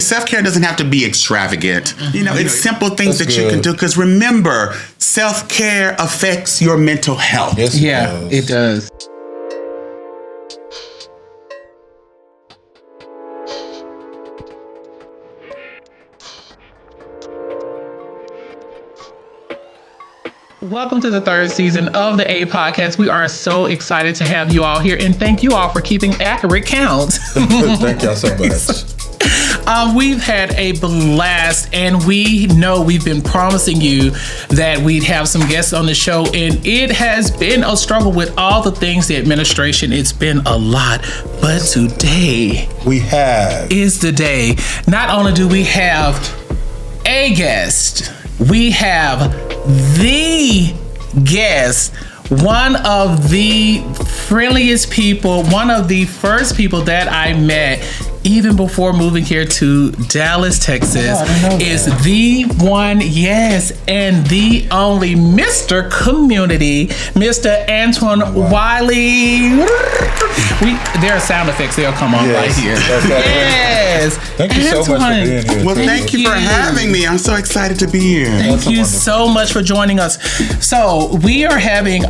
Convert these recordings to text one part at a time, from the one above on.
self-care doesn't have to be extravagant. It's simple things that you can do. Because remember, self-care affects your mental health. Yes, it does. Welcome to the third season of the A Podcast. We are so excited to have you all here, and thank you all for keeping accurate counts. Thank y'all so much. We've had a blast, and we know we've been promising you that we'd have some guests on the show, and it has been a struggle with all the things, the administration. It's been a lot, but today is the day. Not only do we have a guest, we have the guest, one of the friendliest people, one of the first people that I met even before moving here to Dallas, Texas, is the one, and the only Mr. Community, Mr. Auntjuan Wiley. There are sound effects. They'll come on right here. Yes. Thank you so much for being here. Well, thank you for having me. I'm so excited to be here. Thank you so much for joining us. So we are having,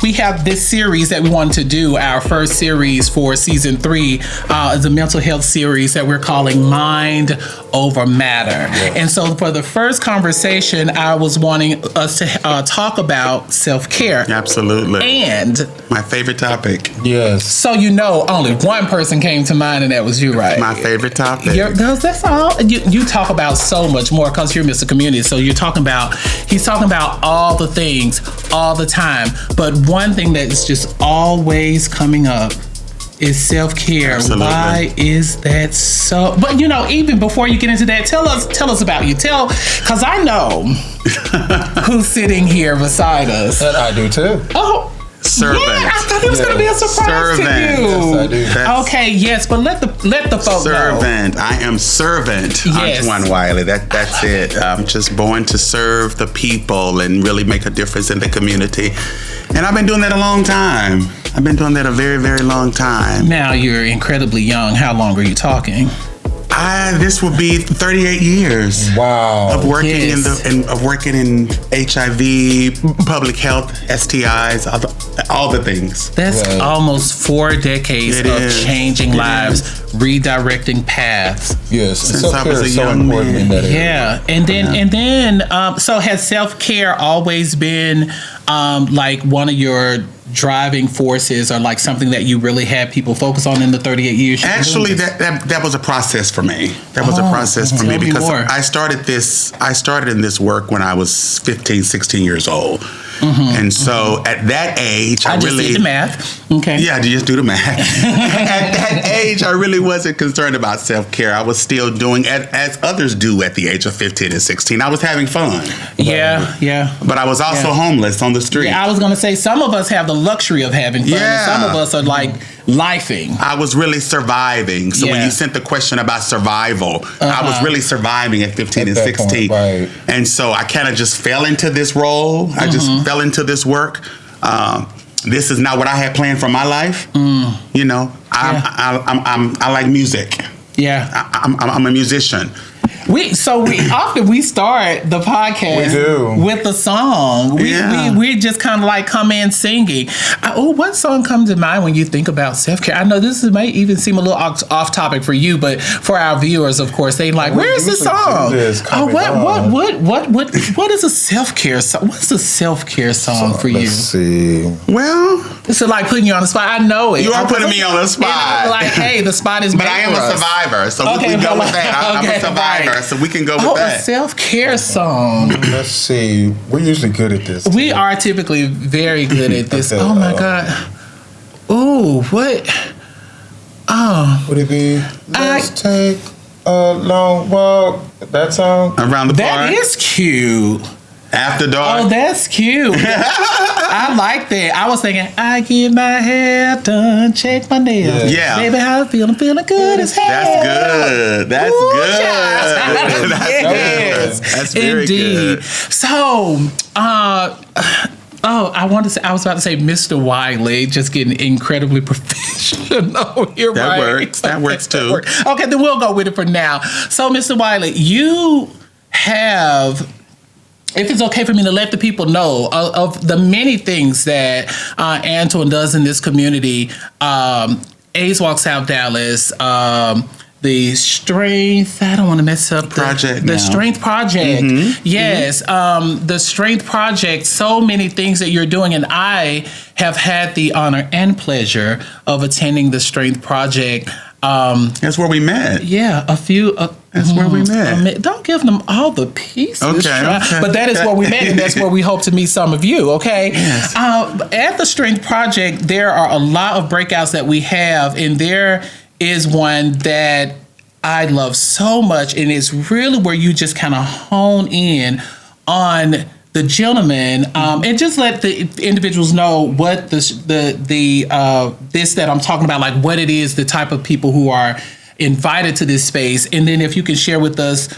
we have this series that we wanted to do, our first series for season 3, the mental health series that we're calling Mind Over Matter. Yes. And so for the first conversation, I was wanting us to talk about self-care. Absolutely. And my favorite topic. Yes. So only one person came to mind, and that was you, right? My favorite topic. That's all. You talk about so much more because you're Mr. Community. So he's talking about all the things all the time. But one thing that is just always coming up is self-care. Absolutely. Why is that so? But even before you get into that, tell us about you. Because I know who's sitting here beside us. And I do too. Oh. Servant. Yeah, I thought it was going to be a surprise to you. Yes, I do. Okay, yes, but let the folks know. Servant. I am servant. Yes. Auntjuan Wiley. That's it. I'm just born to serve the people and really make a difference in the community. And I've been doing that a long time. I've been doing that a very, very long time. Now you're incredibly young. How long are you talking? This will be 38 years. Wow. Of working in HIV, public health, STIs, all the things. That's almost 4 decades of changing lives, redirecting paths. Yes, since I was a so young important man. In that area. And then, so has self-care always been like one of your driving forces, or like something that you really had people focus on in the 38 years? Actually, that was a process for me. That was a process for me because I started in this work when I was 15, 16 years old. And so at that age, I really did the math. Okay. Yeah, you just do the math. At that age, I really wasn't concerned about self-care. I was still doing as others do at the age of 15 and 16. I was having fun. Yeah. But I was also homeless on the street. Yeah, I was going to say, some of us have the luxury of having fun, and some of us are like lifing. I was really surviving. So when you sent the question about survival, I was really surviving at 15 and 16. Point, right. And so I kind of just fell into this role. I just fell into this work. This is not what I had planned for my life. I like music. Yeah. I'm a musician. We often start the podcast with a song. We just kind of like come in singing. What song comes to mind when you think about self-care? I know this may even seem a little off topic for you, but for our viewers, of course, they like, where's the song? What is a self-care song? What's a self-care song for you? Let's see. Well, this is like putting you on the spot. I know it. You are putting me on the spot. Like, hey, the spot is. But I am a survivor, so we can go with that. I'm a survivor. So we can go with that. A self-care song. Let's see. We're usually good at this. We are typically very good at this. Oh my God. Oh, what? Oh. Would it be Let's Take a Long Walk? That song? Around the park? That is cute. After Dark? Oh, that's cute. I like that. I was thinking, I get my hair done, check my nails. Yeah. Baby, how I feel? I'm feeling good as hell. That's good. That's good. Yes. That's very good. So, Oh, I was about to say Mr. Wiley, just getting incredibly professional here. That works. That works too. Okay, then we'll go with it for now. So, Mr. Wiley, you have, if it's okay for me to let the people know of the many things that Auntjuan does in this community, AIDS Walk South Dallas, the Strength, I don't want to mess up the Strength Project. Mm-hmm. Yes, the Strength Project, so many things that you're doing. And I have had the honor and pleasure of attending the Strength Project. That's where we met. Yeah, that's where we met. Don't give them all the pieces. Okay. But that is where we met, and that's where we hope to meet some of you, okay? Yes. At the Strength Project, there are a lot of breakouts that we have, and there is one that I love so much, and it's really where you just kind of hone in on the gentleman, and just let the individuals know what this that I'm talking about, like what it is, the type of people who are invited to this space, and then if you can share with us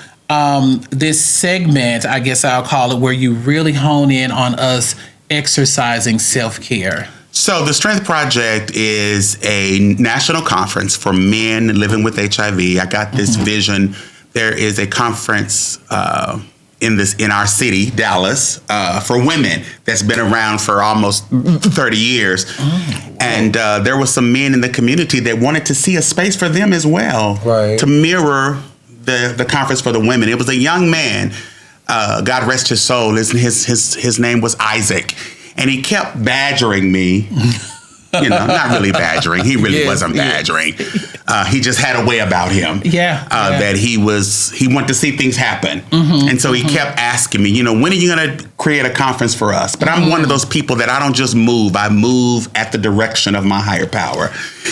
this segment, I guess I'll call it, where you really hone in on us exercising self-care. So the Strength Project is a national conference for men living with HIV. I got this vision. There is a conference in our city, Dallas, for women that's been around for almost 30 years. And there were some men in the community that wanted to see a space for them as well, to mirror the conference for the women. It was a young man, God rest his soul. His name was Isaac. And he kept badgering me, not really badgering. He really wasn't badgering. He just had a way about him. That he wanted to see things happen. And so he kept asking me, when are you going to create a conference for us? But I'm one of those people that I don't just move. I move at the direction of my higher power.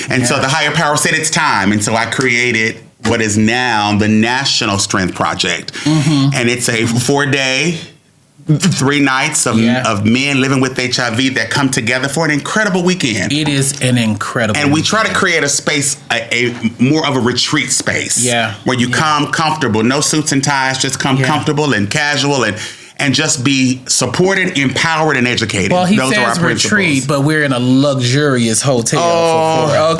And so the higher power said it's time. And so I created what is now the National Strength Project. And it's a 4-day, 3 nights of men living with HIV that come together for an incredible weekend. It is an incredible And we try to create a space, a more of a retreat space. Where you come comfortable, no suits and ties, just come comfortable and casual and just be supported, empowered, and educated. Well, he says retreat, but we're in a luxurious hotel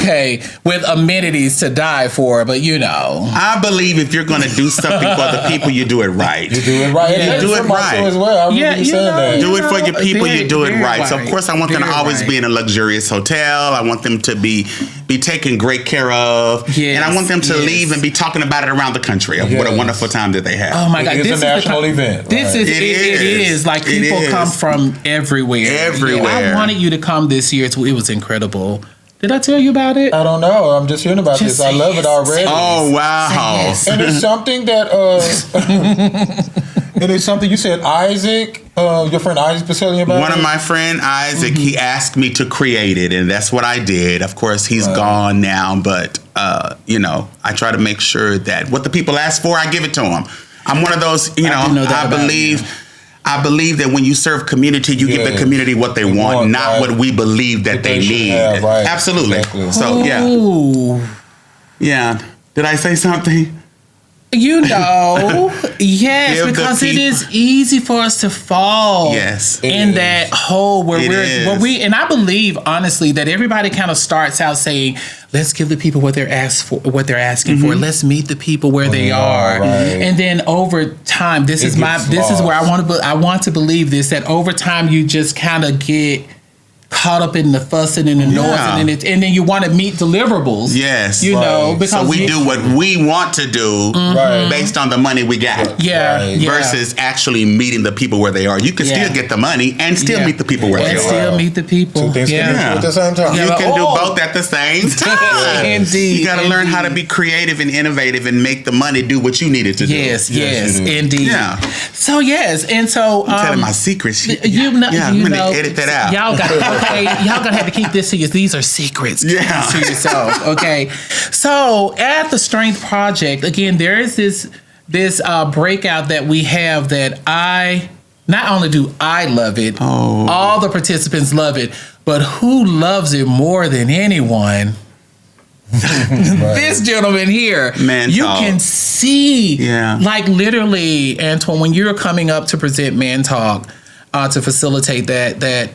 with amenities to die for, but I believe if you're going to do something for the people, you do it right. You do it right. You do it right. As well. Do it for your people, you do it right. So, of course, I want them to always be in a luxurious hotel. I want them to be taken great care of. And I want them to leave and be talking about it around the country. What a wonderful time that they have. Oh, my God. This is a national event. This is it is. Like, people come from everywhere. I wanted you to come this year. It was incredible. Did I tell you about it? I don't know. I'm just hearing about this. I love it already. Oh, wow. And it's something that... and it's something you said, Isaac, your friend Isaac was telling you about. One of my friend Isaac, he asked me to create it, and that's what I did. Of course, he's gone now, but I try to make sure that what the people ask for, I give it to them. I'm one of those, I believe that when you serve community, you give the community what they want, not what we believe that they need. Absolutely. Exactly. So, yeah. Did I say something? Yes, because it is easy for us to fall in that hole where we and I believe honestly that everybody kind of starts out saying, let's give the people what they're asking for. Let's meet the people where they are. And then over time, this is where I want to believe this, that over time you just kind of get caught up in the fussing and the noise, and then you want to meet deliverables. Because so we do what we want to do based on the money we got. Versus actually meeting the people where they are. You can still get the money and still meet the people where they are. And still meet the people. Two things can be true at the same time. You can do both at the same time. Indeed. You got to learn how to be creative and innovative and make the money do what you needed to do. Yes, indeed. Yeah. So and so I'm telling my secrets. I'm gonna edit that out. Y'all got y'all gonna have to keep this to yourself. These are secrets. To yourself. Okay. So at the Strength Project, again, there is this breakout that we have that not only do I love it, all the participants love it, but who loves it more than anyone? This gentleman here. You can see, like literally, Auntjuan, when you're coming up to present Man Talk, to facilitate that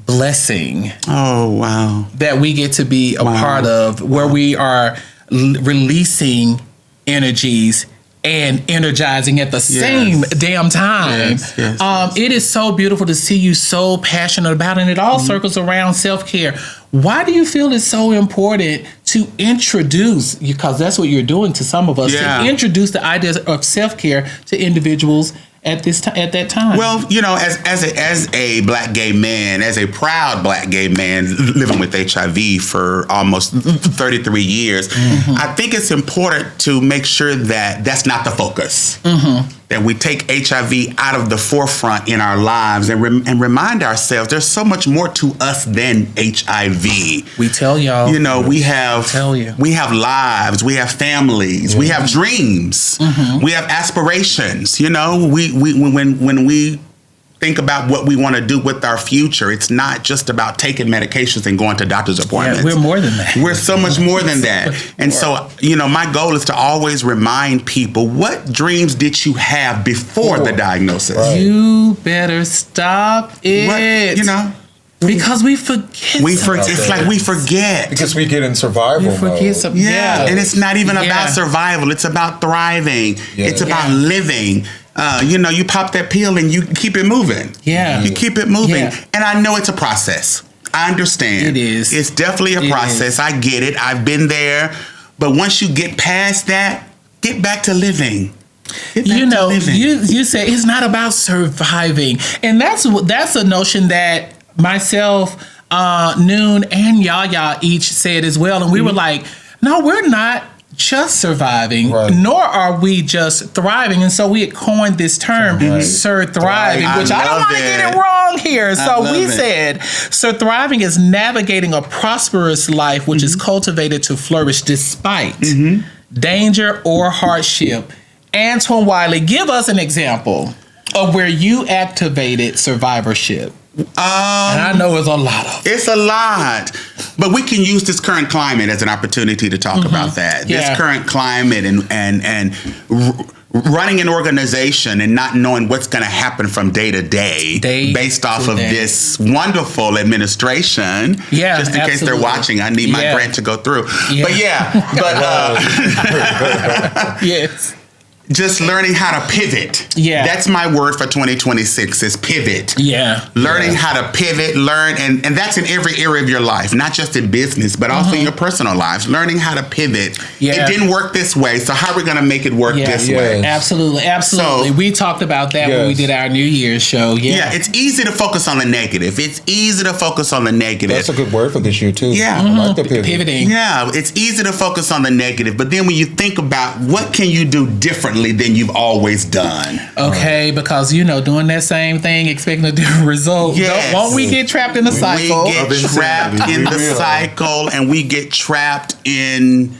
blessing. Oh, wow. That we get to be a part of, where we are releasing energies and energizing at the same damn time. Yes. It is so beautiful to see you so passionate about it, and it all circles around self-care. Why do you feel it's so important to introduce, because that's what you're doing to some of us, to introduce the ideas of self-care to individuals at that time? Well, you know, as a black gay man, as a proud black gay man living with HIV for almost 33 years, I think it's important to make sure that that's not the focus. That we take HIV out of the forefront in our lives and remind ourselves there's so much more to us than HIV. We tell y'all. You know, we have lives, we have families, we have dreams, we have aspirations. You know, when we think about what we want to do with our future, it's not just about taking medications and going to doctor's appointments. Yeah, we're more than that. We're so much more than that. And so, you know, my goal is to always remind people, what dreams did you have before the diagnosis? Right. You better stop it. What, you know? Because we forget. It's like we forget. Because we get in survival mode. And it's not even about survival. It's about thriving. It's about living. You know, you pop that pill and you keep it moving. You keep it moving. And I know it's a process. I understand. It is. It's definitely a process. I get it. I've been there. But once you get past that, get back to living. You know, you say it's not about surviving. And that's a notion that myself, Noon, and Yaya each said as well. And we were like, no, we're not just surviving, nor are we just thriving. And so we had coined this term, Sir Thriving, which I don't want to get it wrong here. So we said, Sir Thriving is navigating a prosperous life which is cultivated to flourish despite danger or hardship. Auntjuan Wiley, give us an example of where you activated survivorship. And I know it's a lot of it. It's a lot. But we can use this current climate as an opportunity to talk about that. This current climate and running an organization and not knowing what's going to happen from day to day based off of this wonderful administration. Just in case they're watching, I need my grant to go through. But yes. Just learning how to pivot. That's my word for 2026 is pivot. Learning how to pivot, and that's in every area of your life, not just in business, but also in your personal lives. Learning how to pivot. It didn't work this way, so how are we going to make it work this way? Absolutely. So, we talked about that when we did our New Year's show. It's easy to focus on the negative. It's easy to focus on the negative. That's a good word for this year, too. I like the pivoting. It's easy to focus on the negative, but then when you think about what can you do differently than you've always done. Okay, because, you know, doing that same thing, expecting a different result. Won't we get trapped in the cycle? We get trapped in the cycle, and we get trapped in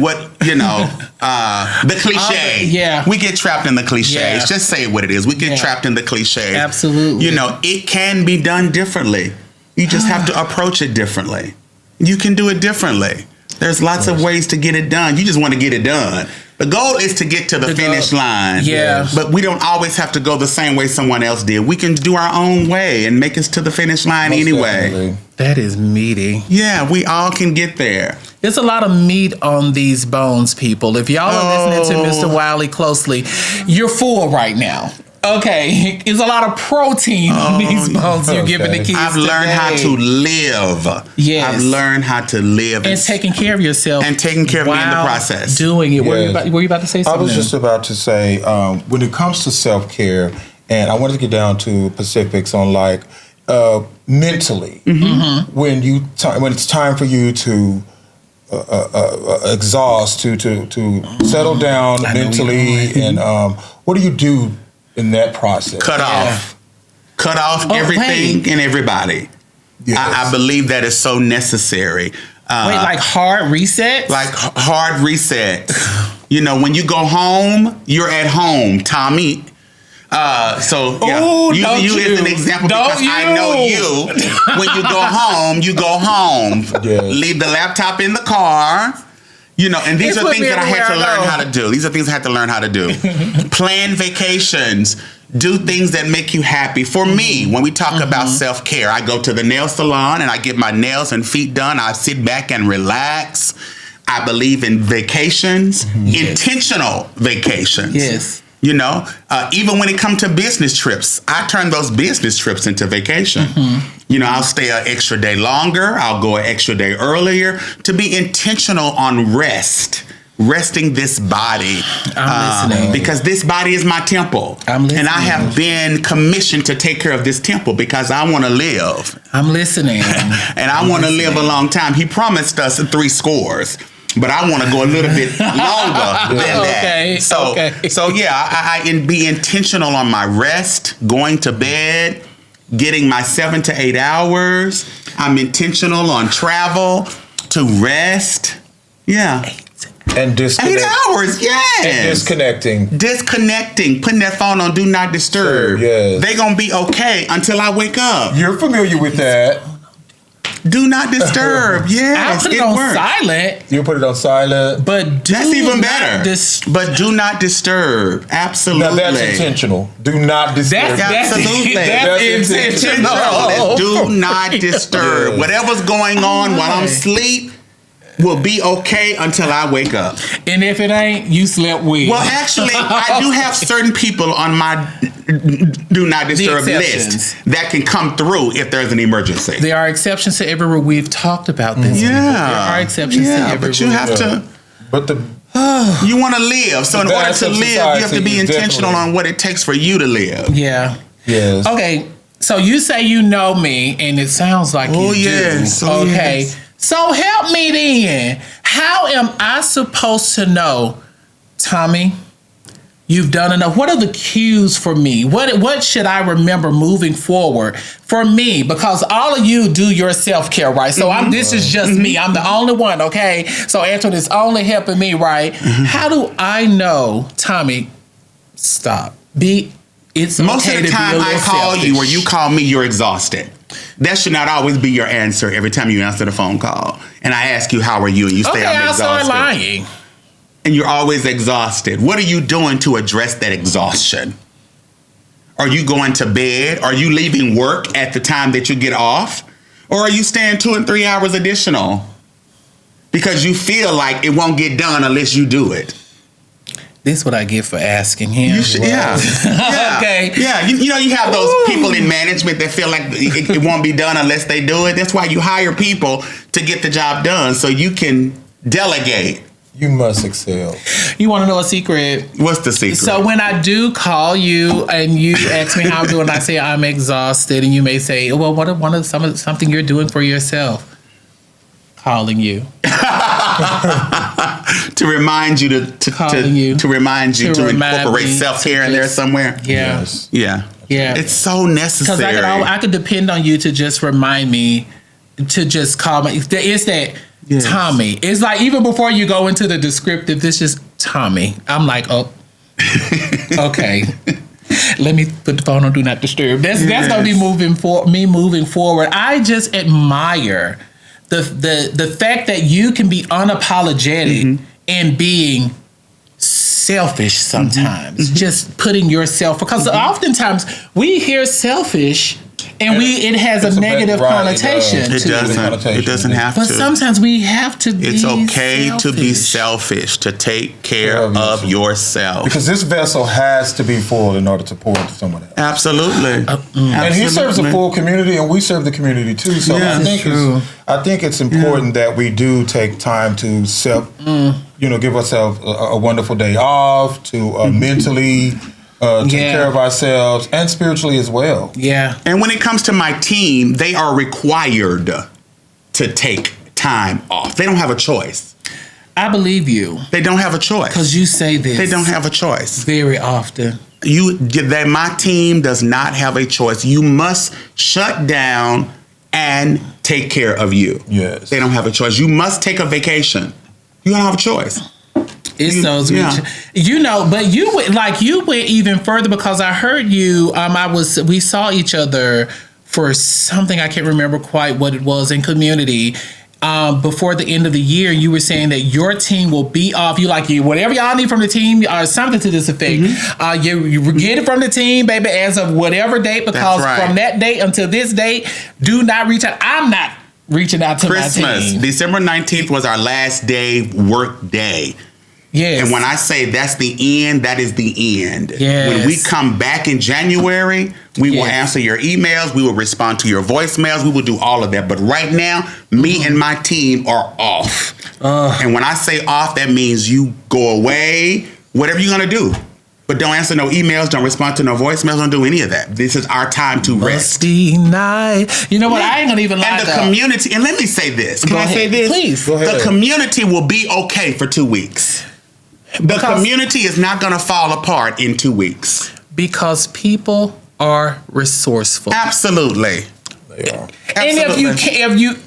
what, you know, the cliche. We get trapped in the cliches. Just say what it is. We get trapped in the cliches. Absolutely. You know, it can be done differently. You just have to approach it differently. You can do it differently. There's lots of ways to get it done. You just want to get it done. The goal is to get to the finish line. But we don't always have to go the same way someone else did. We can do our own way and make us to the finish line anyway. Definitely. That is meaty. We all can get there. There's a lot of meat on these bones, people. If y'all are listening to Mr. Wiley closely, you're full right now. Okay, there's a lot of protein in these bones you're giving the kids. I've learned how to live. I've learned how to live. And taking care of yourself. And taking care of me in the process. Doing it. Were you about to say something? I was just about to say, when it comes to self-care, and I wanted to get down to specifics on like mentally, when it's time for you to exhaust, to settle down mentally, and what do you do in that process? Cut off everything and everybody. I believe that is so necessary. Like hard resets? Like hard resets. You know, when you go home, you're at home, Tommy. Ooh, you as an example because I know you. When you go home, you go home. Leave the laptop in the car. You know, and these are things that I had to learn how to do. These are things I had to learn how to do. Plan vacations. Do things that make you happy. For me, when we talk about self-care, I go to the nail salon and I get my nails and feet done. I sit back and relax. I believe in vacations, intentional vacations. Yes. You know, even when it comes to business trips, I turn those business trips into vacation. You know, I'll stay an extra day longer. I'll go an extra day earlier to be intentional on resting this body. I'm listening. Because this body is my temple. I'm listening. And I have been commissioned to take care of this temple because I want to live. I'm listening. And I want to live a long time. He promised us 3 scores. But I want to go a little bit longer than that. So yeah, I be intentional on my rest, going to bed, getting my 7 to 8 hours. I'm intentional on travel to rest. Yeah. And 8 hours, yes. And disconnecting, putting that phone on do not disturb. Yes. They gonna be okay until I wake up. You're familiar with that. Do not disturb. Yes, I put it on silent. You put it on silent. But that's even better. But do not disturb. Absolutely. Now that's intentional. Do not disturb. Absolutely. That's intentional. Do not disturb. Yes. Whatever's going on while I'm asleep will be okay until I wake up. And if it ain't, you slept well. Well, actually, I do have certain people on my do not disturb list that can come through if there's an emergency. There are exceptions to every rule. We've talked about this. Yeah. There are exceptions to every rule. But you have to. But you want to live. So in order to live, you have to be intentional on what it takes for you to live. Yeah. Yes. Okay. So you say you know me, and it sounds like you yes. do. Okay. Yes. So help me then. How am I supposed to know, Tommy, you've done enough? What are the cues for me? What should I remember moving forward for me? Because all of you do your self-care, right? So this is just me. I'm the only one, okay? So Auntjuan is only helping me, right? How do I know, Tommy, stop. It's most okay of the time I call selfish. you or you call me, you're exhausted. That should not always be your answer every time you answer the phone call. And I ask you, how are you? And you say, I'm exhausted. I start lying. And you're always exhausted. What are you doing to address that exhaustion? Are you going to bed? Are you leaving work at the time that you get off? Or are you staying 2 and 3 hours additional? Because you feel like it won't get done unless you do it. This is what I get for asking him. Yeah. Okay. Yeah. You know, you have those people in management that feel like it won't be done unless they do it. That's why you hire people to get the job done so you can delegate. You must excel. You want to know a secret? What's the secret? So when I do call you and you ask me how I'm doing, I say I'm exhausted, and you may say, "Well, what something you're doing for yourself?" Calling you. To remind you to incorporate self-care in there somewhere. Yeah. Yes. Yeah. It's so necessary. Because I could depend on you to just remind me to just call me. It's that Tommy. It's like even before you go into the descriptive, this is Tommy. I'm like, oh, okay. Let me put the phone on do not disturb. That's gonna be moving forward. I just admire the fact that you can be unapologetic in being selfish sometimes. Just putting yourself, because oftentimes we hear selfish and it has a negative connotation. It doesn't have to. But sometimes we have to be It's okay selfish. to be selfish, to take care of yourself. Because this vessel has to be full in order to pour into someone else. Absolutely. And he serves a full community, and we serve the community too. So I think it's important that we do take time to give ourselves a wonderful day off, to mentally take care of ourselves and spiritually as well. Yeah. And when it comes to my team, they are required to take time off. They don't have a choice. I believe you. They don't have a choice. Because you say this. They don't have a choice. Very often. My team does not have a choice. You must shut down and take care of you. Yes. They don't have a choice. You must take a vacation. You don't have a choice. It's those, but you went even further, because I heard you. We saw each other for something I can't remember quite what it was in community, before the end of the year, you were saying that your team will be off. Whatever y'all need from the team, or something to this effect. You get it from the team, baby, as of whatever date, because from that date until this date, do not reach out. I'm not reaching out to my team. December 19th was our last work day. Yes. And when I say that's the end, that is the end. Yes. When we come back in January, we will answer your emails. We will respond to your voicemails. We will do all of that. But right now, me and my team are off. And when I say off, that means you go away, whatever you're going to do. But don't answer no emails, don't respond to no voicemails, don't do any of that. This is our time to rest. Musty night. You know what? I ain't gonna even lie. And the community, and let me say this. Can I say this? Please. Go ahead. The community will be okay for 2 weeks. The community is not gonna fall apart in 2 weeks. Because people are resourceful. Absolutely. They are. And if you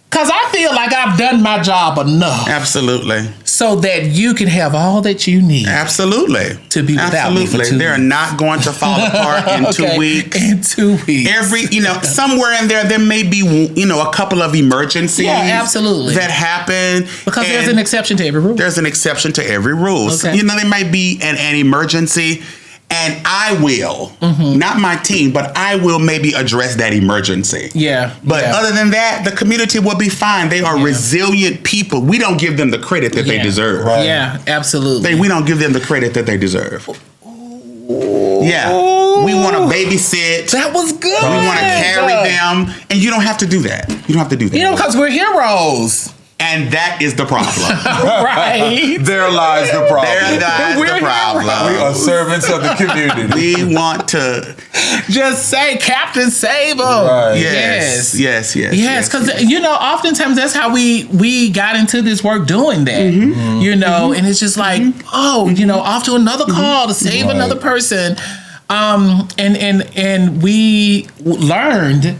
because I feel like I've done my job enough. Absolutely. So that you can have all that you need. Absolutely. To be without me for 2 weeks. They're not going to fall apart in 2 weeks. In 2 weeks. Somewhere in there may be, a couple of emergencies. Yeah, absolutely. That happen. Because there's an exception to every rule. There's an exception to every rule. Okay. So, there might be an emergency. And I will, not my team, but I will maybe address that emergency. Yeah. But other than that, the community will be fine. They are resilient people. We don't give them the credit that they deserve. Right. Yeah, absolutely. We don't give them the credit that they deserve. Yeah. We want to babysit. That was good. We want to carry them. And you don't have to do that. You don't have to do that. Because we're heroes. And that is the problem. Right. There lies the problem. There lies the problem. We are servants of the community. We want to just say, Captain, save them. Right. Yes. Because oftentimes that's how we got into this work, doing that. And it's just like, off to another call to save another person. And we learned,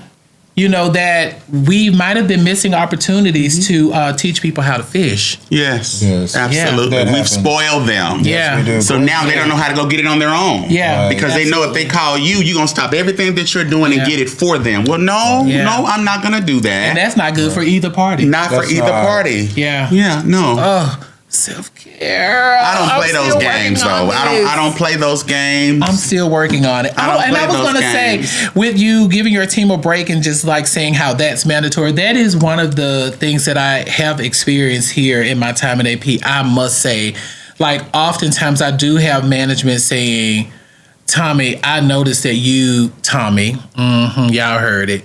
that we might have been missing opportunities to teach people how to fish. Yes, absolutely. Yeah, we've spoiled them. Yeah. Yes, so now they don't know how to go get it on their own. Yeah. Because they know if they call you, you're going to stop everything that you're doing and get it for them. Well, no, I'm not going to do that. And that's not good for either party. Not for either party. Yeah. Yeah, no. Oh, self-care. I don't play those games, though. I don't play those games. I'm still working on it. I was going to say, with you giving your team a break and just like saying how that's mandatory, that is one of the things that I have experienced here in my time at AP. I must say, like, oftentimes I do have management saying, Tommy, I noticed that y'all heard it.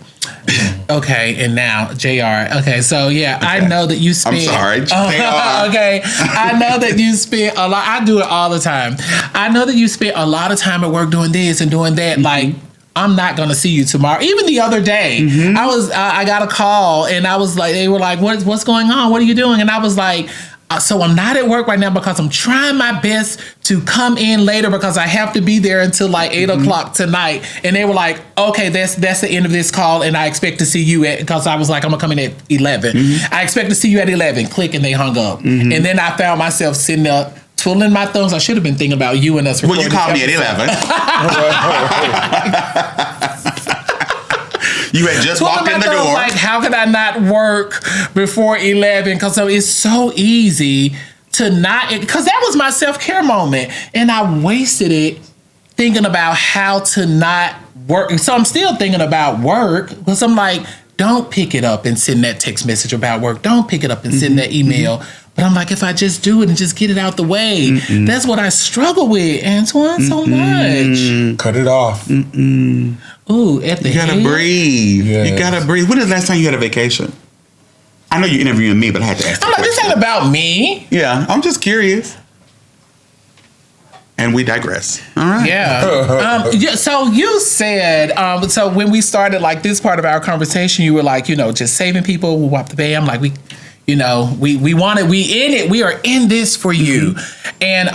Okay, and now JR. Okay, so I know that you spend. I'm sorry, JR. Okay, I know that you spend a lot. I do it all the time. I know that you spend a lot of time at work doing this and doing that. Like, I'm not gonna see you tomorrow. Even the other day, I got a call and I was like, they were like, what's going on? What are you doing? And I was like, so I'm not at work right now because I'm trying my best to come in later because I have to be there until like 8 o'clock tonight. And they were like, okay, that's the end of this call. And I expect to see you because I was like, I'm gonna come in at 11. I expect to see you at 11. Click, and they hung up. And then I found myself sitting up twiddling my thumbs. I should have been thinking about you and us. Well, you called me at 11. You had just walked in the door. Like, how could I not work before 11? Because it's so easy to not, because that was my self-care moment. And I wasted it thinking about how to not work. So I'm still thinking about work because I'm like, don't pick it up and send that text message about work. Don't pick it up and send that email. But I'm like, if I just do it and just get it out the way, that's what I struggle with, Auntjuan, so much. Cut it off. Ooh, at the You gotta breathe. Yes. You gotta breathe. When is the last time you had a vacation? I know you're interviewing me, but I had to ask. I'm like, this ain't about me. Yeah, I'm just curious. And we digress. All right. Yeah. So you said, so when we started like this part of our conversation, you were like, just saving people, we wop the bay. I'm like, we in it. We are in this for you. And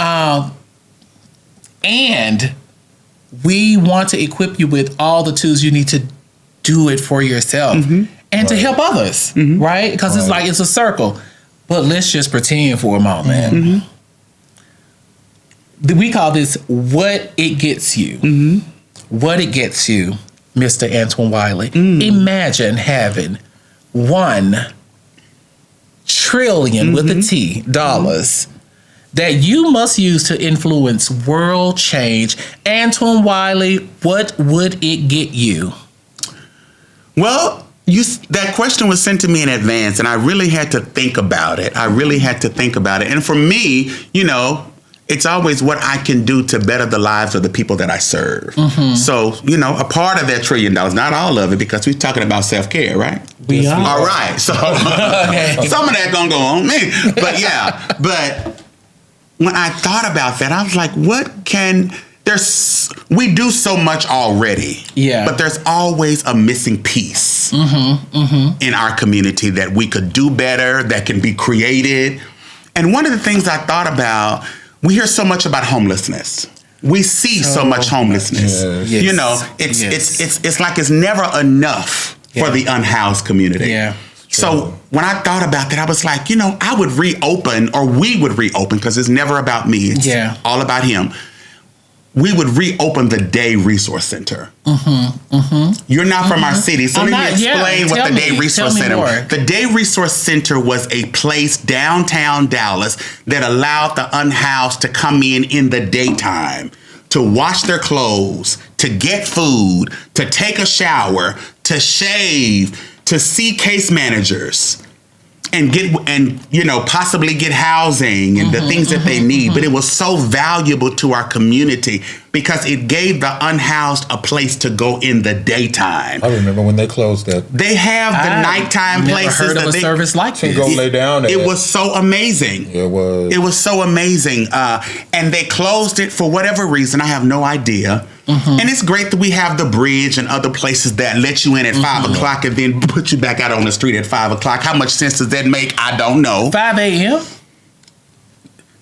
we want to equip you with all the tools you need to do it for yourself and to help others, right? Because it's like, it's a circle. But let's just pretend for a moment. We call this what it gets you. What it gets you, Mr. Auntjuan Wiley. Imagine having one trillion with a T dollars that you must use to influence world change, Auntjuan Wiley, what would it get you? Well, that question was sent to me in advance, and I really had to think about it. And for me, it's always what I can do to better the lives of the people that I serve. So, a part of that $1 trillion, not all of it, because we're talking about self-care, right? We are. All right. So some of that gonna go on me. But when I thought about that, I was like, we do so much already. Yeah. But there's always a missing piece in our community that we could do better, that can be created. And one of the things I thought about, we hear so much about homelessness. We see so much homelessness. Yes. It's like it's never enough for the unhoused community. Yeah. So when I thought about that, I was like, I would reopen, or we would reopen, because it's never about me. It's all about him. We would reopen the Day Resource Center. You're not from our city, so let me explain what the Day Resource Center was. The Day Resource Center was a place downtown Dallas that allowed the unhoused to come in the daytime, to wash their clothes, to get food, to take a shower, to shave, to see case managers, and possibly get housing and the things that they need. But it was so valuable to our community because it gave the unhoused a place to go in the daytime. I remember when they closed that. They have the nighttime places. Never heard of a service like this. Go lay down at. It was so amazing. It was. It was so amazing. And they closed it for whatever reason. I have no idea. And it's great that we have the bridge and other places that let you in at 5 o'clock and then put you back out on the street at 5 o'clock. How much sense does that make? I don't know. 5 a.m.?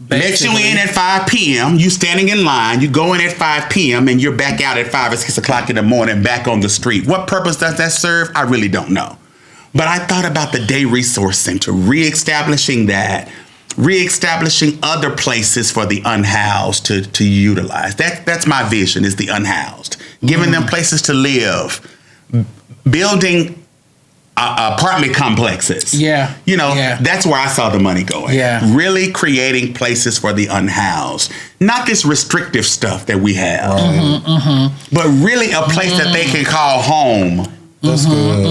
Let you in at 5 p.m. You standing in line. You go in at 5 p.m. and you're back out at 5 or 6 o'clock in the morning, back on the street. What purpose does that serve? I really don't know. But I thought about the Day Resource Center, reestablishing that, reestablishing other places for the unhoused to utilize. That's my vision, is the unhoused. Giving them places to live, building apartment complexes. That's where I saw the money going. Really creating places for the unhoused. Not this restrictive stuff that we have, but really a place that they can call home. That's good.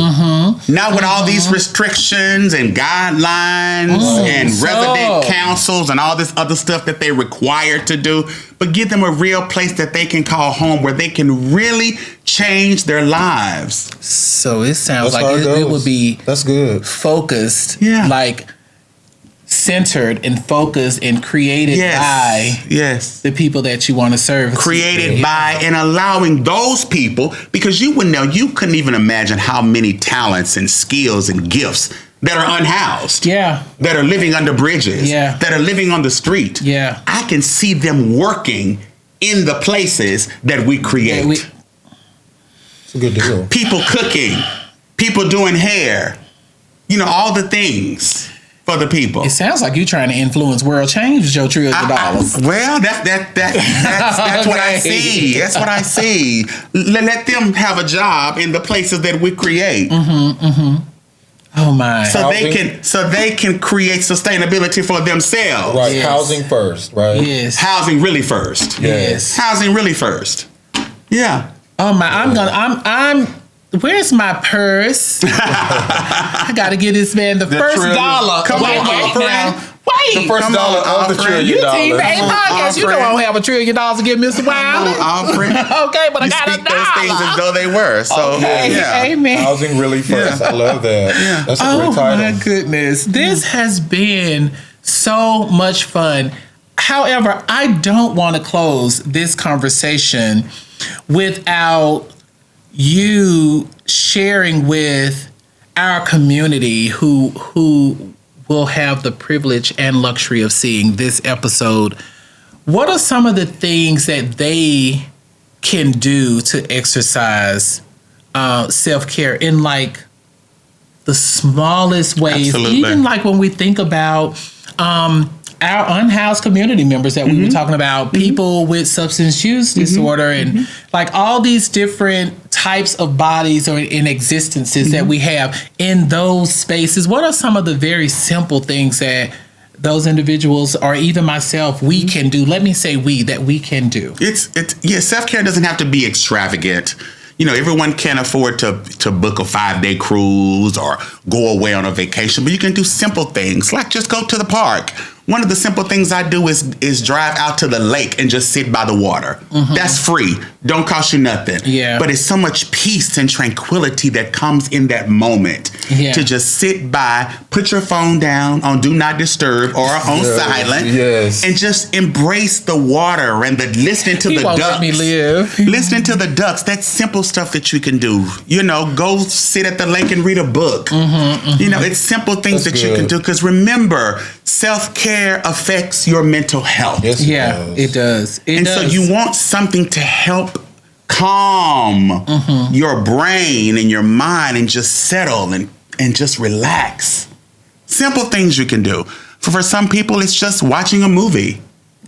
Not with all these restrictions and guidelines and resident councils and all this other stuff that they're required to do, but give them a real place that they can call home where they can really change their lives. So it sounds like it would be focused, like centered and focused and created by the people that you want to serve. Created by and allowing those people, because you wouldn't know, you couldn't even imagine how many talents and skills and gifts that are unhoused. That are living under bridges. That are living on the street. I can see them working in the places that we create. It's a good deal. People cooking, people doing hair, all the things for the people. It sounds like you're trying to influence world change with your $1 trillion. Well, that's what I see. That's what I see. Let them have a job in the places that we create. Oh my! So they can create sustainability for themselves. Right. Housing first. Right. Yes. Housing really first. Yes. Housing really first. Yeah. Oh my! I'm. Where's my purse? I gotta give this man the first dollar. Come on, now. Wait. The first dollar of the $1 trillion. You team podcast. You don't have $1 trillion to give Mr. Wiley. Okay, but I got $1. Speak those things as though they were. So amen. Housing really first. I love that. That's a great title. Oh my goodness, this has been so much fun. However, I don't want to close this conversation without you sharing with our community who will have the privilege and luxury of seeing this episode, what are some of the things that they can do to exercise self-care in like the smallest ways? Absolutely. Even like when we think about our unhoused community members that we were talking about, people with substance use disorder and like all these different types of bodies or in existences that we have in those spaces, what are some of the very simple things that those individuals or even myself, we can do? Let me say that we can do. Self-care doesn't have to be extravagant. Everyone can't afford to book a 5-day cruise or go away on a vacation, but you can do simple things like just go to the park. One of the simple things I do is drive out to the lake and just sit by the water. That's free. Don't cost you nothing. Yeah. But it's so much peace and tranquility that comes in that moment to just sit by, put your phone down on Do Not Disturb or on silent, and just embrace the water and listening to the ducks. Let me live. Listening to the ducks. That's simple stuff that you can do. Go sit at the lake and read a book. It's simple things that you can do, because remember, self-care affects your mental health. Yes, it does. So you want something to help calm your brain and your mind and just settle and just relax. Simple things you can do. For some people, it's just watching a movie.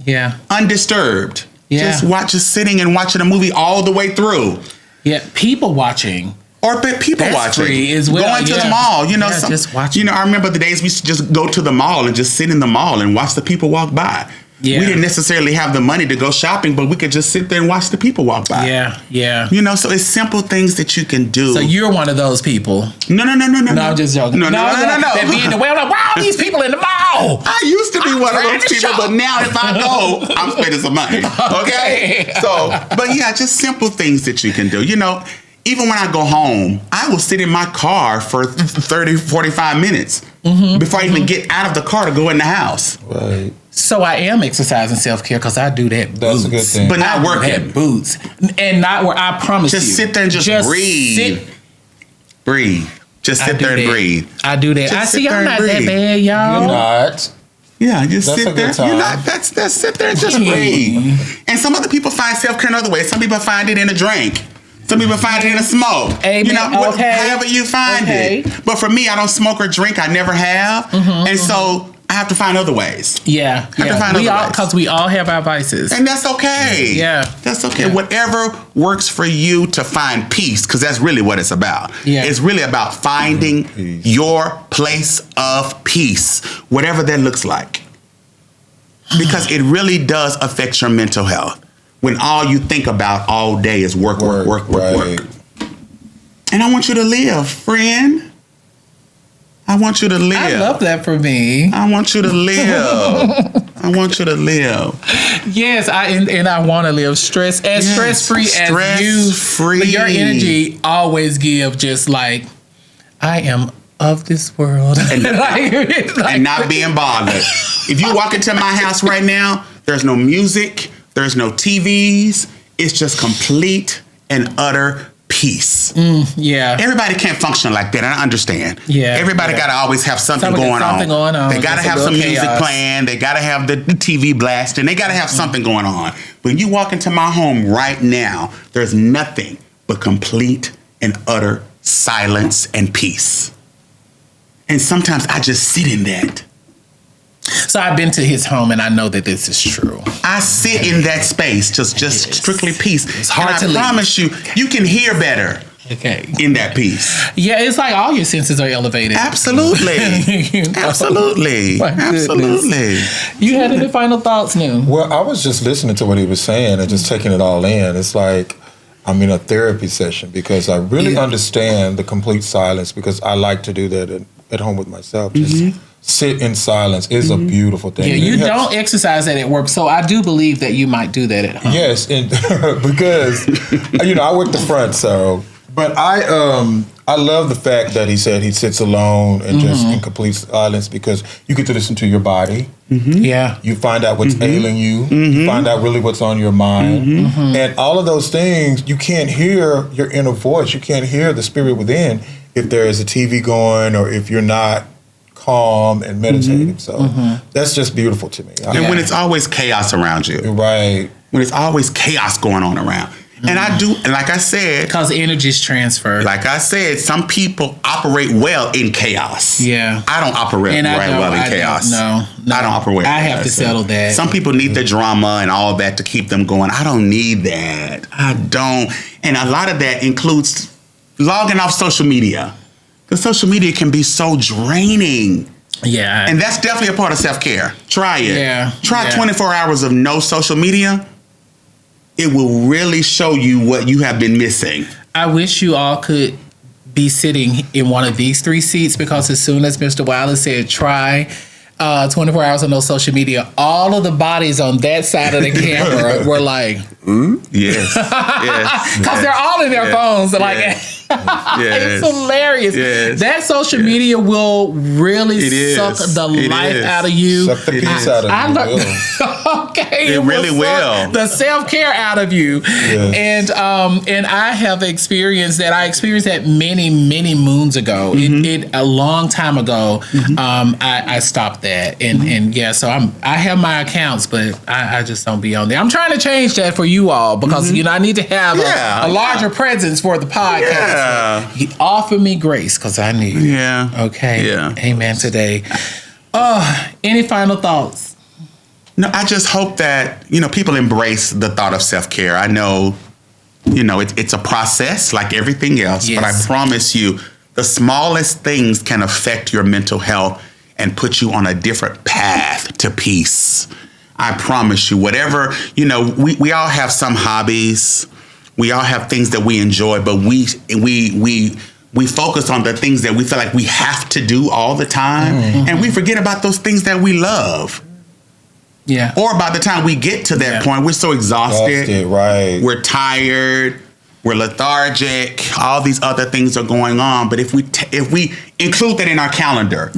Yeah. Undisturbed. Yeah. Just sitting and watching a movie all the way through. Yeah. People watching. Or people watching. Free as well. Going to the mall. Just watching. I remember the days we used to just go to the mall and just sit in the mall and watch the people walk by. Yeah. We didn't necessarily have the money to go shopping, but we could just sit there and watch the people walk by. Yeah. So it's simple things that you can do. So you're one of those people. No. No, I'm just joking. No. That be in the way. I'm like, wow, these people in the mall. I used to be one of those people, but now if I go, I'm spending some money. Okay? Just simple things that you can do. Even when I go home, I will sit in my car for 30, 45 minutes before I even get out of the car to go in the house. Right. So I am exercising self-care because I do that. That's a good thing. But not working. Boots. And not where I promise just you. Just sit there and just breathe. Breathe. Just sit there and breathe. I do that. I see I'm not that bad, y'all. You're not. Yeah, just that's sit there. You're not. That's sit there and just breathe. And some other people find self-care in other ways. Some people find it in a drink. Some people find it in a smoke. Amen. However you find it. But for me, I don't smoke or drink. I never have. And so I have to find other ways. Yeah. Have to find other ways. Because we all have our vices. And that's okay. Yeah. That's okay. Yeah. Whatever works for you to find peace, because that's really what it's about. Yeah. It's really about finding your place of peace, whatever that looks like. Because it really does affect your mental health. When all you think about all day is work. And I want you to live, friend. I want you to live. I love that for me. I want you to live. I want you to live. Yes, I want to live stress-free as you. Stress-free. But your energy always give just like, I am of this world. And not being bothered. If you walk into my house right now, there's no music. There's no TVs. It's just complete and utter peace. Yeah. Everybody can't function like that. I understand. Yeah. Everybody got to always have something going on. They got to have some music playing. They got to have the TV blasting. They got to have something going on. When you walk into my home right now, there's nothing but complete and utter silence and peace. And sometimes I just sit in that. So I've been to his home and I know that this is true. I sit in that space, just strictly peace. It's hard to leave. I promise you, you can hear better in that peace. Yeah, it's like all your senses are elevated. Absolutely. Absolutely. Absolutely. You had any final thoughts, New? Well, I was just listening to what he was saying and just taking it all in. It's like I'm in a therapy session because I really understand the complete silence, because I like to do that at home with myself. Just sit in silence is a beautiful thing. Yeah, you don't exercise that at work, so I do believe that you might do that at home. Yes, and because I work the front, so but I love the fact that he said he sits alone and just in complete silence, because you get to listen to your body. Yeah, you find out what's ailing you. You find out really what's on your mind, and all of those things. You can't hear your inner voice. You can't hear the spirit within if there is a TV going or if you're not calm and meditative. So that's just beautiful to me. And when it's always chaos around you. Right. When it's always chaos going on around. And I do, and like I said. Because energy's transferred. Like I said, some people operate well in chaos. Yeah. I don't operate well in chaos. No. I don't operate I have to settle that. Some people need the drama and all that to keep them going. I don't need that. I don't. And a lot of that includes logging off social media. Because social media can be so draining. Yeah. And that's definitely a part of self-care. Try it. Yeah. Try 24 hours of no social media. It will really show you what you have been missing. I wish you all could be sitting in one of these 3 seats, because as soon as Mr. Wiley said try 24 hours of no social media, all of the bodies on that side of the camera were like, Yes. Yes. because they're all in their phones. They're like, it's hilarious. Yes. That social media will really suck the life out of you. Suck the peace out of you. Okay, it really will. The self-care out of you. Yes. And I have experienced that. I experienced that many moons ago. It a long time ago. I stopped that, and so I have my accounts, but I just don't be on there. I'm trying to change that for you all, because I need to have a larger presence for the podcast. He offered me grace because I need it. Yeah. Okay. Yeah. Amen today. Any final thoughts? No, I just hope that, people embrace the thought of self-care. I know, it's a process like everything else, but I promise you, the smallest things can affect your mental health and put you on a different path to peace. I promise you, whatever, we all have some hobbies. We all have things that we enjoy, but we focus on the things that we feel like we have to do all the time, and we forget about those things that we love. Yeah. Or by the time we get to that point, we're so exhausted. Right. We're tired. We're lethargic. All these other things are going on. But if we include that in our calendar,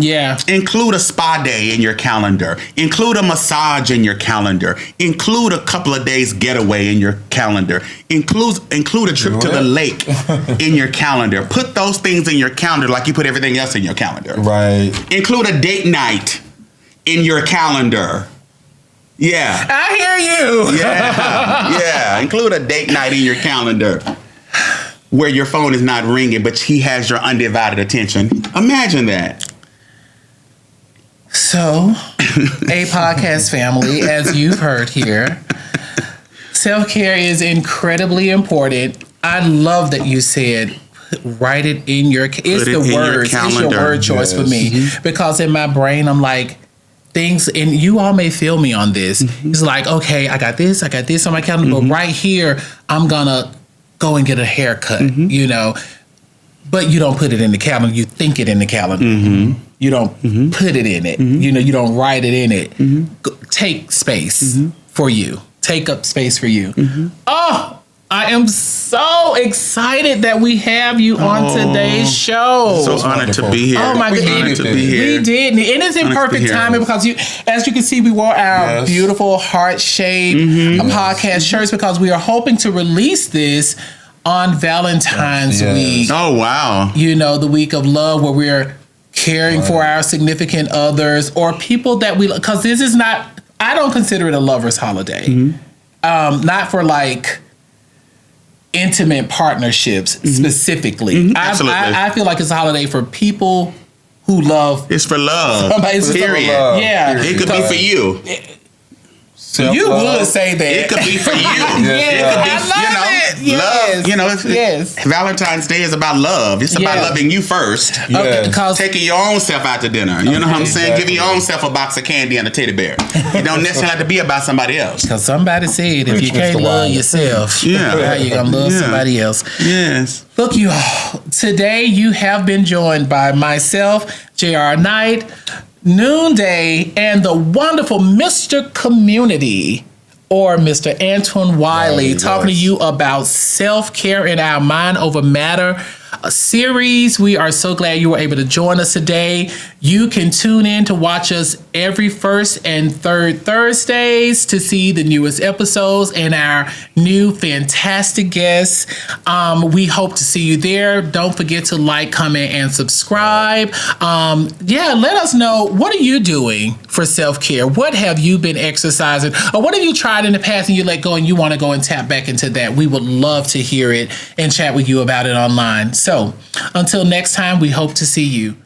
include a spa day in your calendar, include a massage in your calendar, include a couple of days getaway in your calendar, include a trip to the lake in your calendar. Put those things in your calendar like you put everything else in your calendar. Right. Include a date night in your calendar. Yeah. I hear you. Yeah. Include a date night in your calendar where your phone is not ringing, but he has your undivided attention. Imagine that. So, a podcast family, as you've heard here, self-care is incredibly important. I love that you said write it in your. It's the words. It's your word choice for me, because in my brain I'm like, things, and you all may feel me on this. It's like, okay, I got this on my calendar, but right here, I'm gonna go and get a haircut, but you don't put it in the calendar. You think it in the calendar. You don't put it in it. You don't write it in it. Take space for you. Take up space for you. Oh, I am so excited that we have you on today's show. So honored to be here. Oh my goodness, we did, and it's in perfect timing because as you can see, we wore our beautiful heart-shaped podcast shirts because we are hoping to release this on Valentine's week. Oh wow! The week of love, where we're caring for our significant others or people that we, because this is not. I don't consider it a lover's holiday. Not for like intimate partnerships specifically. I feel like it's a holiday for people who love. It's for love. It's period. Love. Yeah. It could be for you. You would say that. It could be for you. It could be, love. Valentine's Day is about love. It's about loving you first. Okay, taking your own self out to dinner. You know what I'm saying? Giving your own self a box of candy and a teddy bear. You don't necessarily have to be about somebody else. Because somebody said if you can't love yourself, how you gonna love somebody else? Yes. Look, you all. Today you have been joined by myself, J.R. Knight, Noonday, and the wonderful Mr. Community, or Mr. Auntjuan Wiley, talking to you about self-care in our Mind Over Matter series. We are so glad you were able to join us today. You can tune in to watch us every first and third Thursdays to see the newest episodes and our new fantastic guests. We hope to see you there. Don't forget to like, comment, and subscribe. Let us know, what are you doing for self-care? What have you been exercising? Or what have you tried in the past and you let go and you want to go and tap back into that? We would love to hear it and chat with you about it online. So until next time, we hope to see you